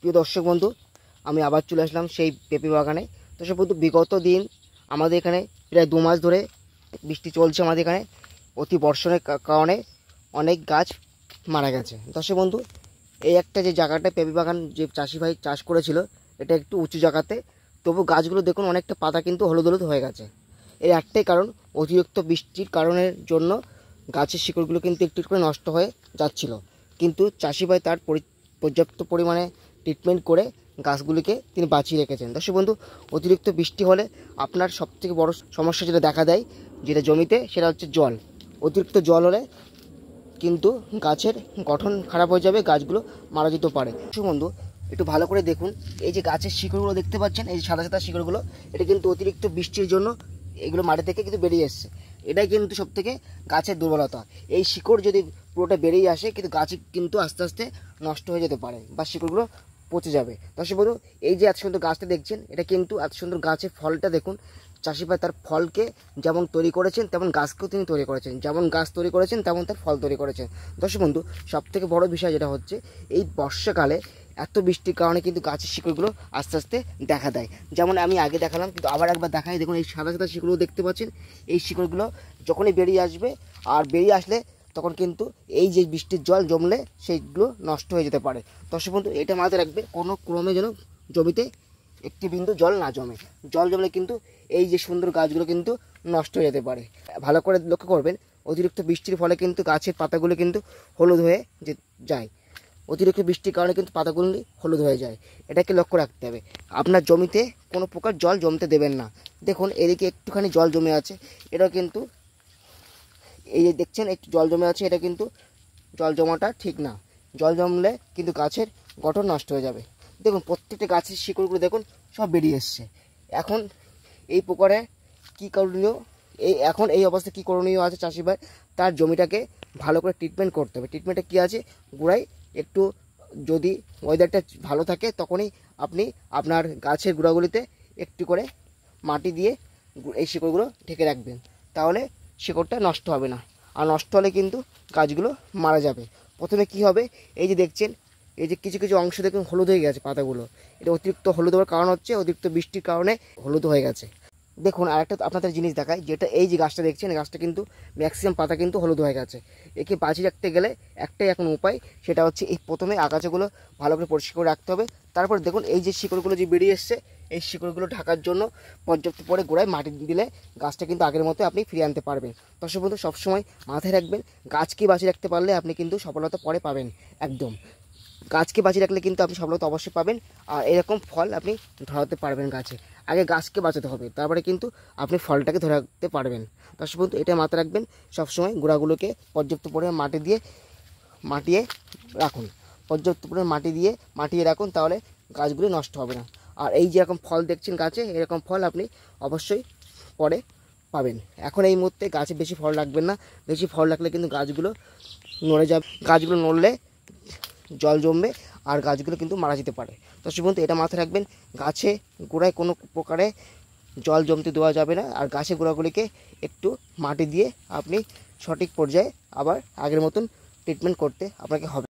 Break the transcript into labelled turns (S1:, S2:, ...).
S1: প্রিয় দর্শক বন্ধু, আমি আবার চলে আসলাম সেই পেঁপে বাগানে। দর্শক বন্ধু, বিগত দিন আমাদের এখানে প্রায় 2 মাস ধরে বৃষ্টি চলছে। আমাদের এখানে অতি বর্ষণের কারণে অনেক গাছ মারা গেছে। দর্শক বন্ধু, এই একটা যে জায়গাটা পেঁপে বাগান যে চাষি ভাই চাষ করেছিল, এটা একটু উঁচু জায়গাতে, তবু গাছগুলো দেখুন অনেকটা পাতা কিন্তু হলুদ হলুদ হয়ে গেছে। এর একটাই কারণ, অতিরিক্ত বৃষ্টির কারণের জন্য গাছের শিকড়গুলো কিন্তু একটু একটু করে নষ্ট হয়ে যাচ্ছিল। কিন্তু চাষি ভাই তার পর্যাপ্ত পরিমাণে ট্রিটমেন্ট করে গাছগুলিকে তিনি বাঁচিয়ে রেখেছেন। দর্শক বন্ধু, অতিরিক্ত বৃষ্টি হলে আপনার সবথেকে বড় সমস্যা যেটা দেখা দেয় যেটা জমিতে, সেটা হচ্ছে জল। অতিরিক্ত জল হলে কিন্তু গাছের গঠন খারাপ হয়ে যাবে, গাছগুলো মারা যেতে পারে। দর্শক বন্ধু, একটু ভালো করে দেখুন, এই যে গাছের শিকড়গুলো দেখতে পাচ্ছেন, এই যে সাদা সাদা শিকড়গুলো, এটা কিন্তু অতিরিক্ত বৃষ্টির জন্য এগুলো মাটি থেকে কিন্তু বেরিয়ে এসছে। এটাই কিন্তু সবথেকে গাছের দুর্বলতা। এই শিকড় যদি পুরোটা বেরিয়ে আসে, কিন্তু গাছ কিন্তু আস্তে আস্তে নষ্ট হয়ে যেতে পারে বা শিকড়গুলো পচে যাবে। দর্শক বন্ধু, এই যে এত সুন্দর গাছটা দেখছেন, এটা কিন্তু এত সুন্দর গাছের ফলটা দেখুন। চাষি ভাই তার ফলকে যেমন তৈরি করেছেন, তেমন গাছকেও তিনি তৈরি করেছেন। যেমন গাছ তৈরি করেছেন, তেমন তার ফল তৈরি করেছেন। দর্শক বন্ধু, সবথেকে বড় বিষয় যেটা হচ্ছে, এই বর্ষাকালে এত বৃষ্টির কারণে কিন্তু গাছের শিকড়গুলো আস্তে আস্তে দেখা দেয়। যেমন আমি আগে দেখালাম, কিন্তু আবার একবার দেখাই। দেখুন, এই সাদা সাদা শিকড়গুলো দেখতে পাচ্ছেন। এই শিকড়গুলো যখনই বেরিয়ে আসবে, আর বেরিয়ে আসলে তখন কিন্তু এই যে বৃষ্টির জল জমলে সেইগুলো নষ্ট হয়ে যেতে পারে। দর্শক বন্ধু, এটা মাথায় রাখবে, কোনো ক্রমে যেন জমিতে একটি বিন্দু জল না জমে। জল জমলে কিন্তু এই যে সুন্দর গাছগুলো কিন্তু নষ্ট হয়ে যেতে পারে। ভালো করে লক্ষ্য করবেন, অতিরিক্ত বৃষ্টির ফলে কিন্তু গাছের পাতাগুলো কিন্তু হলুদ হয়ে যায়। অতিরিক্ত বৃষ্টির কারণে কিন্তু পাতাগুলো হলুদ হয়ে যায়। এটাকে লক্ষ্য রাখতে হবে। আপনার জমিতে কোনো প্রকার জল জমতে দেবেন না। দেখুন, এদিকে একটুখানি জল জমে আছে, এটা কিন্তু এই যে দেখছেন একটু জল জমে আছে, এটা কিন্তু জল জমাটা ঠিক না। জল জমলে কিন্তু গাছের গঠন নষ্ট হয়ে যাবে। দেখুন, প্রত্যেকটা গাছের শিকড়গুলো দেখুন সব বেরিয়ে এসছে। এখন এই প্রকারে কী করণীয়, এখন এই অবস্থায় কী করণীয় আছে চাষি ভাই, তার জমিটাকে ভালো করে ট্রিটমেন্ট করতে হবে। ট্রিটমেন্টটা কী আছে, গোড়ায় একটু যদি ওয়েদারটা ভালো থাকে, তখনই আপনি আপনার গাছের গোড়াগুলিতে একটু করে মাটি দিয়ে এই শিকড়গুলো ঢেকে রাখবেন। তাহলে শিকড়টা নষ্ট হবে না। আর নষ্ট হলে কিন্তু গাছগুলো মারা যাবে। প্রথমে কি হবে, এই যে দেখছেন, এই যে কিছু কিছু অংশ দেখুন হলুদ হয়ে গেছে পাতাগুলো। এটা অতিরিক্ত হলুদ হওয়ার কারণ হচ্ছে অতিরিক্ত বৃষ্টির কারণে হলুদ হয়ে গেছে। দেখুন, আরেকটা আপনাদের জিনিস দেখায়, যেটা এই যে গাছটা দেখছেন, এই গাছটা কিন্তু ম্যাক্সিমাম পাতা কিন্তু হলুদ হয়ে গেছে। একে বাঁচিয়ে রাখতে গেলে একটাই এখন উপায়, সেটা হচ্ছে এই প্রথমে আগাছাগুলো ভালো করে পরিষ্কার করে রাখতে হবে। তারপর দেখুন, এই যে শিকড়গুলো যে বেরিয়ে এসছে, এই শিকড়গুলো ঢাকার জন্য পর্যাপ্ত পরে গোড়ায় মাটি দিলে গাছটা কিন্তু আগের মতো আপনি ফিরিয়ে আনতে পারবেন। দর্শক বন্ধু, সবসময় মাথায় রাখবেন, গাছকে বাঁচিয়ে রাখতে পারলে আপনি কিন্তু সফলতা পরে পাবেন। একদম গাছকে বাঁচিয়ে রাখলে কিন্তু আপনি সফলতা অবশ্যই পাবেন। আর এরকম ফল আপনি ধরাতে পারবেন গাছে। আগে গাছকে বাঁচাতে হবে, তারপরে কিন্তু আপনি ফলটাকে ধরাতে পারবেন। দর্শক বন্ধু, এটা মাথায় রাখবেন। সবসময় গোড়াগুলোকে পর্যাপ্ত পরিমাণ মাটিয়ে রাখুন। পর্যাপ্ত পরিমাণ মাটিয়ে রাখুন, তাহলে গাছগুলি নষ্ট হবে না। আর এই যে এরকম ফল দেখছেন গাছে, এরকম ফল আপনি অবশ্যই পরে পাবেন। এখন এই মুহূর্তে গাছে বেশি ফল রাখবেন না। বেশি ফল রাখলে কিন্তু গাছগুলো নড়ে যাবে। গাছগুলো নড়লে জল জমবে আর গাছগুলো কিন্তু মারা যেতে পারে। দর্শক বন্ধু, এটা মাথায় রাখবেন, গাছে গোড়ায় কোনো প্রকারে জল জমতে দেওয়া যাবে না। আর গাছের গোড়াগুলিকে একটু মাটি দিয়ে আপনি সঠিক পর্যায়ে আবার আগের মতন ট্রিটমেন্ট করতে আপনাকে হবে।